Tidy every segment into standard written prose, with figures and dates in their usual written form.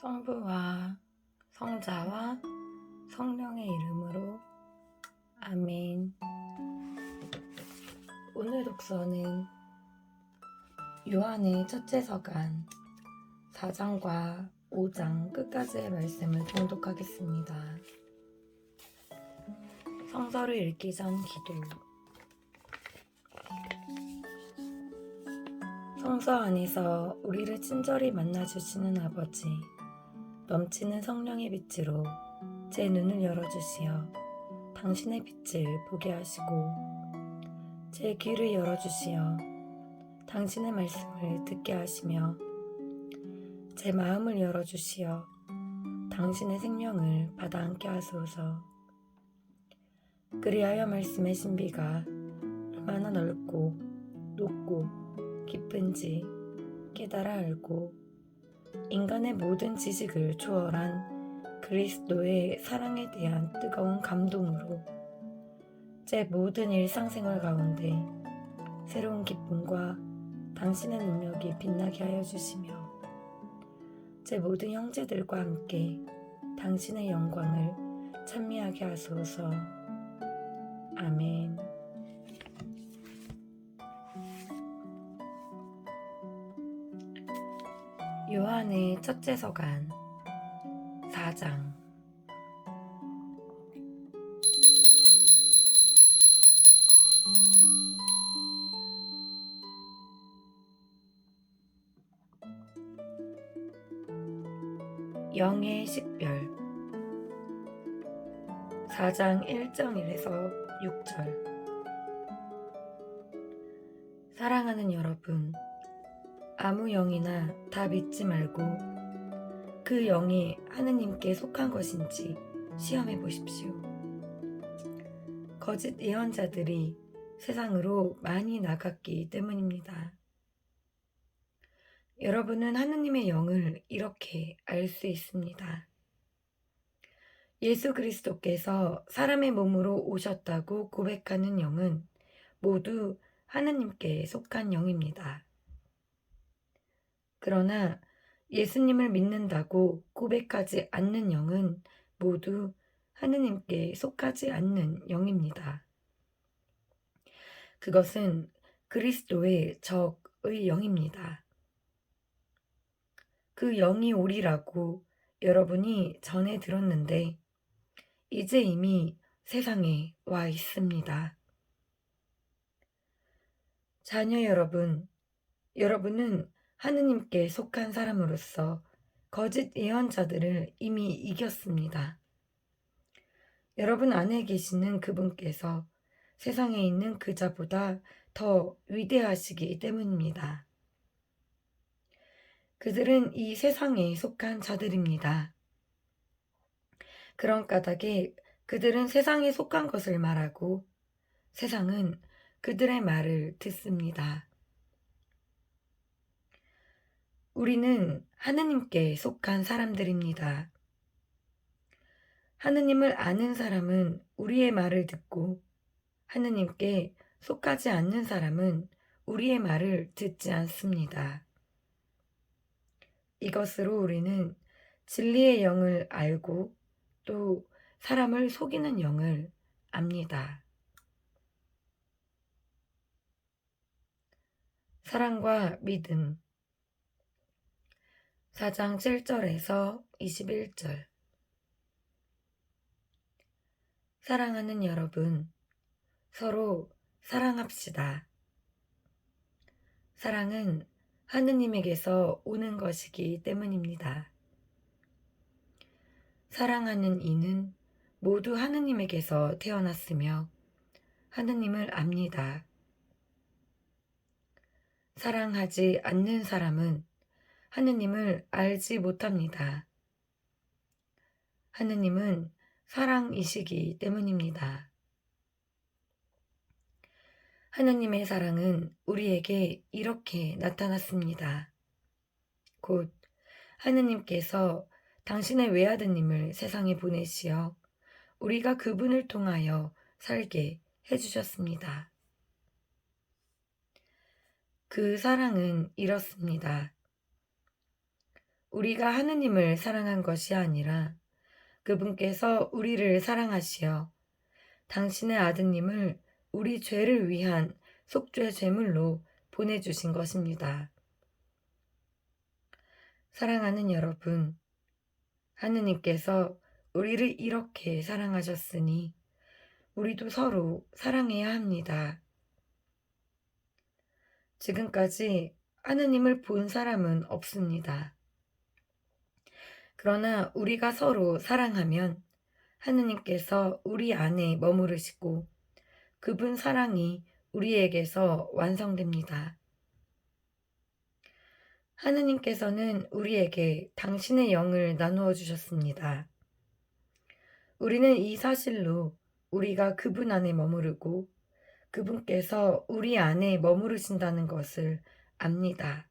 성부와 성자와 성령의 이름으로 아멘. 오늘 독서는 요한의 첫째 서간 4장과 5장 끝까지의 말씀을 봉독하겠습니다. 성서를 읽기 전 기도. 성서 안에서 우리를 친절히 만나주시는 아버지, 넘치는 성령의 빛으로 제 눈을 열어주시어 당신의 빛을 보게 하시고, 제 귀를 열어주시어 당신의 말씀을 듣게 하시며, 제 마음을 열어주시어 당신의 생명을 받아 안게 하소서. 그리하여 말씀의 신비가 얼마나 넓고 높고 깊은지 깨달아 알고, 인간의 모든 지식을 초월한 그리스도의 사랑에 대한 뜨거운 감동으로 제 모든 일상생활 가운데 새로운 기쁨과 당신의 능력이 빛나게 하여 주시며, 제 모든 형제들과 함께 당신의 영광을 찬미하게 하소서. 아멘. 요한의 첫째 서간 4장. 영의 식별. 4장 1절에서 6절. 사랑하는 여러분, 아무 영이나 다 믿지 말고 그 영이 하느님께 속한 것인지 시험해 보십시오. 거짓 예언자들이 세상으로 많이 나갔기 때문입니다. 여러분은 하느님의 영을 이렇게 알 수 있습니다. 예수 그리스도께서 사람의 몸으로 오셨다고 고백하는 영은 모두 하느님께 속한 영입니다. 그러나 예수님을 믿는다고 고백하지 않는 영은 모두 하느님께 속하지 않는 영입니다. 그것은 그리스도의 적의 영입니다. 그 영이 오리라고 여러분이 전에 들었는데 이제 이미 세상에 와 있습니다. 자녀 여러분, 여러분은 하느님께 속한 사람으로서 거짓 예언자들을 이미 이겼습니다. 여러분 안에 계시는 그분께서 세상에 있는 그 자보다 더 위대하시기 때문입니다. 그들은 이 세상에 속한 자들입니다. 그런 까닭에 그들은 세상에 속한 것을 말하고 세상은 그들의 말을 듣습니다. 우리는 하느님께 속한 사람들입니다. 하느님을 아는 사람은 우리의 말을 듣고 하느님께 속하지 않는 사람은 우리의 말을 듣지 않습니다. 이것으로 우리는 진리의 영을 알고 또 사람을 속이는 영을 압니다. 사랑과 믿음. 4장 7절에서 21절. 사랑하는 여러분, 서로 사랑합시다. 사랑은 하느님에게서 오는 것이기 때문입니다. 사랑하는 이는 모두 하느님에게서 태어났으며 하느님을 압니다. 사랑하지 않는 사람은 하느님을 알지 못합니다. 하느님은 사랑이시기 때문입니다. 하느님의 사랑은 우리에게 이렇게 나타났습니다. 곧 하느님께서 당신의 외아드님을 세상에 보내시어 우리가 그분을 통하여 살게 해주셨습니다. 그 사랑은 이렇습니다. 우리가 하느님을 사랑한 것이 아니라 그분께서 우리를 사랑하시어 당신의 아드님을 우리 죄를 위한 속죄 제물로 보내주신 것입니다. 사랑하는 여러분, 하느님께서 우리를 이렇게 사랑하셨으니 우리도 서로 사랑해야 합니다. 지금까지 하느님을 본 사람은 없습니다. 그러나 우리가 서로 사랑하면 하느님께서 우리 안에 머무르시고 그분 사랑이 우리에게서 완성됩니다. 하느님께서는 우리에게 당신의 영을 나누어 주셨습니다. 우리는 이 사실로 우리가 그분 안에 머무르고 그분께서 우리 안에 머무르신다는 것을 압니다.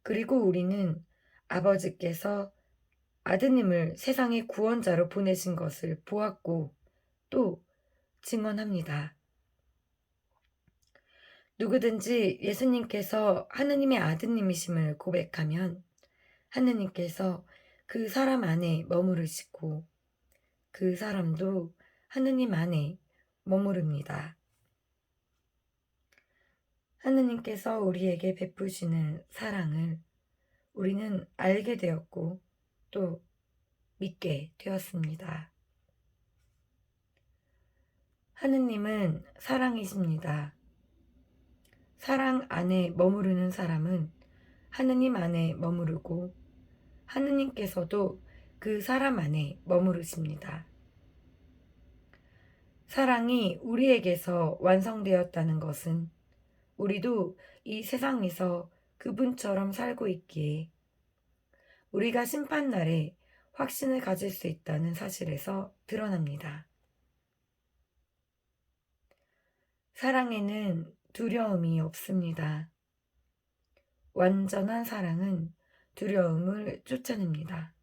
그리고 우리는 아버지께서 아드님을 세상의 구원자로 보내신 것을 보았고 또 증언합니다. 누구든지 예수님께서 하느님의 아드님이심을 고백하면 하느님께서 그 사람 안에 머무르시고 그 사람도 하느님 안에 머무릅니다. 하느님께서 우리에게 베푸시는 사랑을 우리는 알게 되었고 또 믿게 되었습니다. 하느님은 사랑이십니다. 사랑 안에 머무르는 사람은 하느님 안에 머무르고 하느님께서도 그 사람 안에 머무르십니다. 사랑이 우리에게서 완성되었다는 것은 우리도 이 세상에서 그분처럼 살고 있기에 우리가 심판날에 확신을 가질 수 있다는 사실에서 드러납니다. 사랑에는 두려움이 없습니다. 완전한 사랑은 두려움을 쫓아냅니다.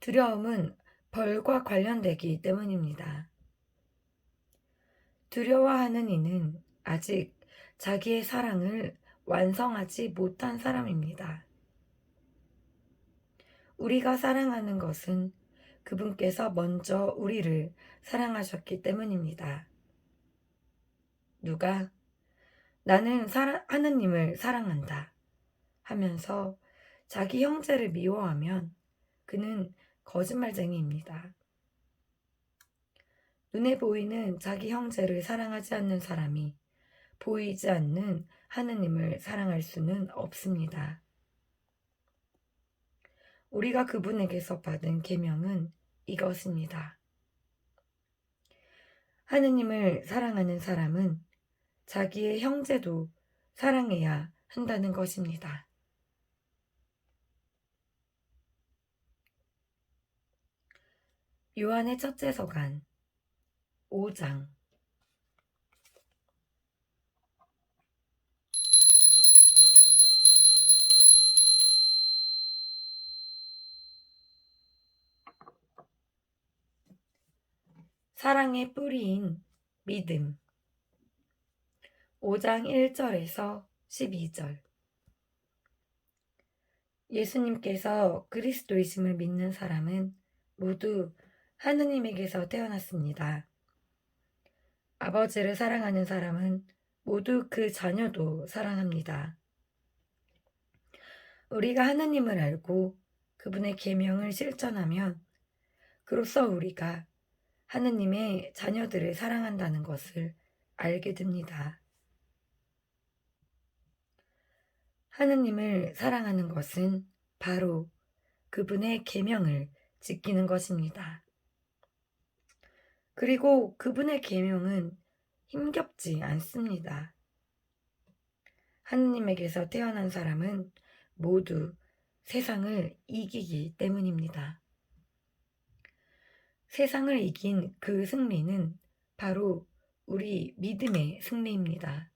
두려움은 벌과 관련되기 때문입니다. 두려워하는 이는 아직 자기의 사랑을 완성하지 못한 사람입니다. 우리가 사랑하는 것은 그분께서 먼저 우리를 사랑하셨기 때문입니다. 누가 나는 하느님을 사랑한다 하면서 자기 형제를 미워하면 그는 거짓말쟁이입니다. 눈에 보이는 자기 형제를 사랑하지 않는 사람이 보이지 않는 하느님을 사랑할 수는 없습니다. 우리가 그분에게서 받은 계명은 이것입니다. 하느님을 사랑하는 사람은 자기의 형제도 사랑해야 한다는 것입니다. 요한의 첫째 서간 5장 사랑의 뿌리인 믿음 5장 1절에서 12절 예수님께서 그리스도이심을 믿는 사람은 모두 하느님에게서 태어났습니다. 아버지를 사랑하는 사람은 모두 그 자녀도 사랑합니다. 우리가 하느님을 알고 그분의 계명을 실천하면 그로써 우리가 하느님의 자녀들을 사랑한다는 것을 알게 됩니다. 하느님을 사랑하는 것은 바로 그분의 계명을 지키는 것입니다. 그리고 그분의 계명은 힘겹지 않습니다. 하느님에게서 태어난 사람은 모두 세상을 이기기 때문입니다. 세상을 이긴 그 승리는 바로 우리 믿음의 승리입니다.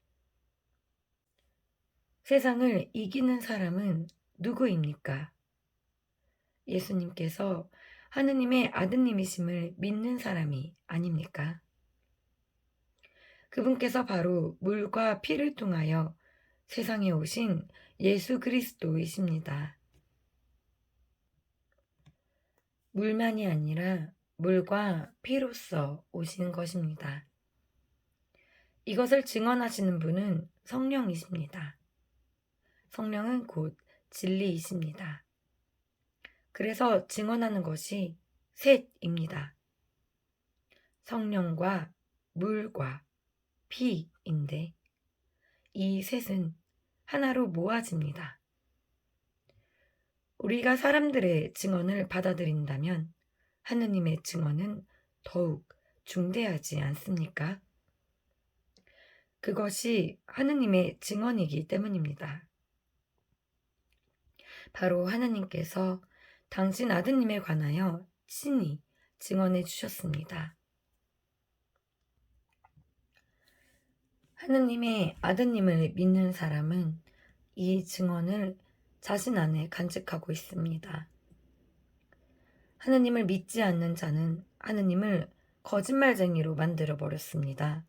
세상을 이기는 사람은 누구입니까? 예수님께서 하느님의 아드님이심을 믿는 사람이 아닙니까? 그분께서 바로 물과 피를 통하여 세상에 오신 예수 그리스도이십니다. 물만이 아니라 물과 피로써 오신 것입니다. 이것을 증언하시는 분은 성령이십니다. 성령은 곧 진리이십니다. 그래서 증언하는 것이 셋입니다. 성령과 물과 피인데 이 셋은 하나로 모아집니다. 우리가 사람들의 증언을 받아들인다면 하느님의 증언은 더욱 중대하지 않습니까? 그것이 하느님의 증언이기 때문입니다. 바로 하느님께서 당신 아드님에 관하여 친히 증언해 주셨습니다. 하느님의 아드님을 믿는 사람은 이 증언을 자신 안에 간직하고 있습니다. 하느님을 믿지 않는 자는 하느님을 거짓말쟁이로 만들어 버렸습니다.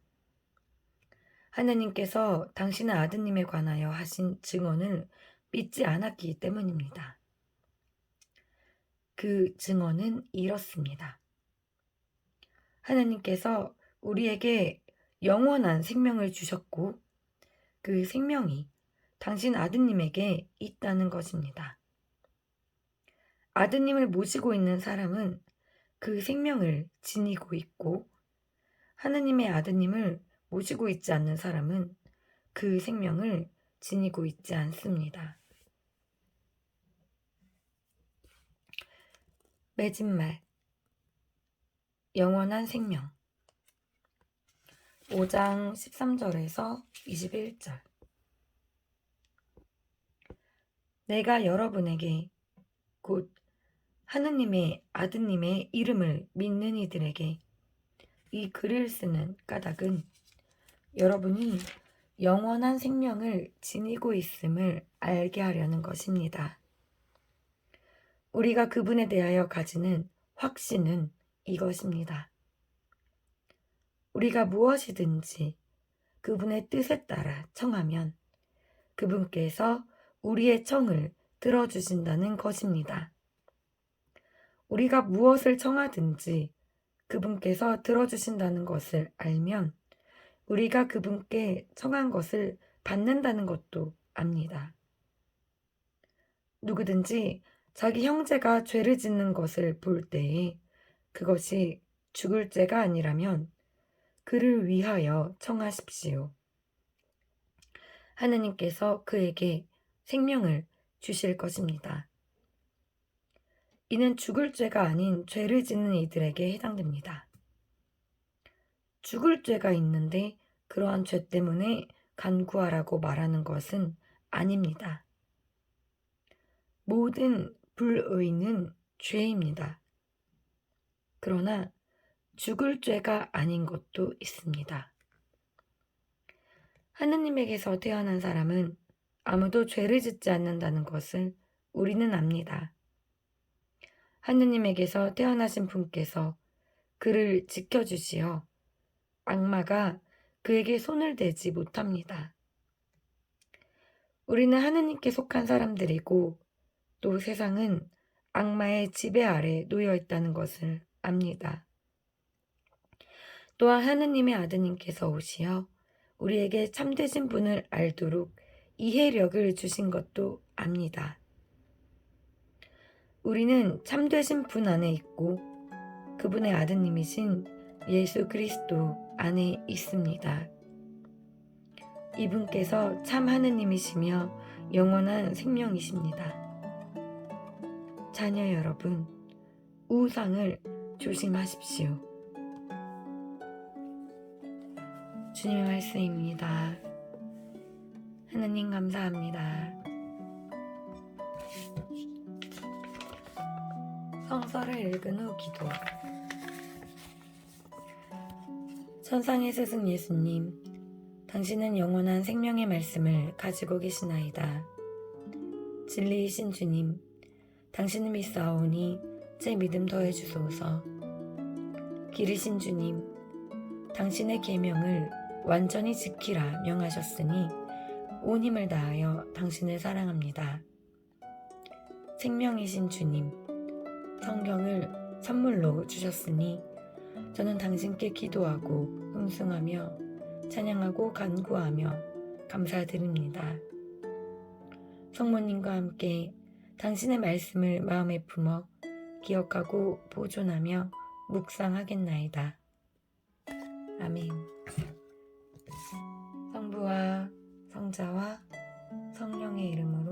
하느님께서 당신의 아드님에 관하여 하신 증언을 믿지 않았기 때문입니다. 그 증언은 이렇습니다. 하느님께서 우리에게 영원한 생명을 주셨고 그 생명이 당신 아드님에게 있다는 것입니다. 아드님을 모시고 있는 사람은 그 생명을 지니고 있고 하느님의 아드님을 모시고 있지 않는 사람은 그 생명을 지니고 있지 않습니다. 맺은말 영원한 생명 5장 13절에서 21절 내가 여러분에게 곧 하느님의 아드님의 이름을 믿는 이들에게 이 글을 쓰는 까닭은 여러분이 영원한 생명을 지니고 있음을 알게 하려는 것입니다. 우리가 그분에 대하여 가지는 확신은 이것입니다. 우리가 무엇이든지 그분의 뜻에 따라 청하면 그분께서 우리의 청을 들어주신다는 것입니다. 우리가 무엇을 청하든지 그분께서 들어주신다는 것을 알면 우리가 그분께 청한 것을 받는다는 것도 압니다. 누구든지 자기 형제가 죄를 짓는 것을 볼 때에 그것이 죽을 죄가 아니라면 그를 위하여 청하십시오. 하느님께서 그에게 생명을 주실 것입니다. 이는 죽을 죄가 아닌 죄를 짓는 이들에게 해당됩니다. 죽을 죄가 있는데 그러한 죄 때문에 간구하라고 말하는 것은 아닙니다. 모든 불의는 죄입니다. 그러나 죽을 죄가 아닌 것도 있습니다. 하느님에게서 태어난 사람은 아무도 죄를 짓지 않는다는 것을 우리는 압니다. 하느님에게서 태어나신 분께서 그를 지켜주시어 악마가 그에게 손을 대지 못합니다. 우리는 하느님께 속한 사람들이고 또 세상은 악마의 지배 아래 놓여 있다는 것을 압니다. 또한 하느님의 아드님께서 오시어 우리에게 참되신 분을 알도록 이해력을 주신 것도 압니다. 우리는 참되신 분 안에 있고 그분의 아드님이신 예수 그리스도 안에 있습니다. 이분께서 참 하느님이시며 영원한 생명이십니다. 자녀 여러분, 우상을 조심하십시오. 주님의 말씀입니다. 하느님 감사합니다. 성서를 읽은 후 기도. 천상의 스승 예수님, 당신은 영원한 생명의 말씀을 가지고 계시나이다. 진리이신 주님, 당신을 믿사오니 제 믿음 더해 주소서. 길이신 주님, 당신의 계명을 완전히 지키라 명하셨으니 온 힘을 다하여 당신을 사랑합니다. 생명이신 주님, 성경을 선물로 주셨으니 저는 당신께 기도하고 흠숭하며 찬양하고 간구하며 감사드립니다. 성모님과 함께 당신의 말씀을 마음에 품어 기억하고 보존하며 묵상하겠나이다. 아멘. 성부와 성자와 성령의 이름으로